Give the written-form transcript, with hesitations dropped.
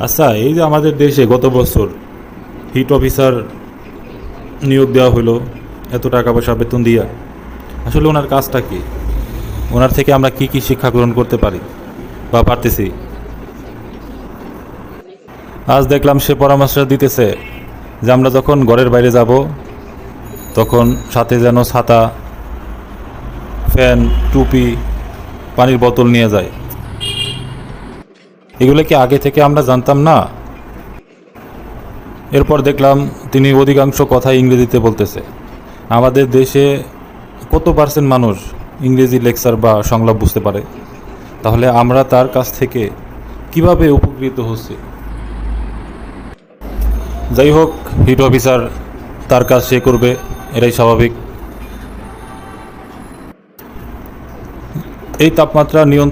আচ্ছা, এই যে আমাদের দেশে গত বছর হিট অফিসার নিয়োগ দেওয়া হলো এত টাকা পয়সা বেতন দিয়া, আসলে ওনার কাজটা কি? ওনার থেকে আমরা কি কি শিক্ষা গ্রহণ করতে পারি বা পারতেছি? আজ দেখলাম সে পরামর্শ দিতেছে যে আমরা যখন ঘরের বাইরে যাব তখন সাথে যেন ছাতা, ফ্যান, টুপি, পানির বোতল নিয়ে যায়। এগুলো কি আগে থেকে আমরা জানতাম না? এরপর দেখলাম তিনি অধিকাংশ কথাই ইংরেজিতে বলতেছে। আমাদের দেশে কত পার্সেন্ট মানুষ ইংরেজি লেকচার বা সংলাপ বুঝতে পারে? তাহলে আমরা তার কাছ থেকে কিভাবে উপকৃত হচ্ছি? যাই হোক, হিট অফিসার তার কাজ সে করবে, এটাই স্বাভাবিক। এই তাপমাত্রা নিয়ন্ত্রণ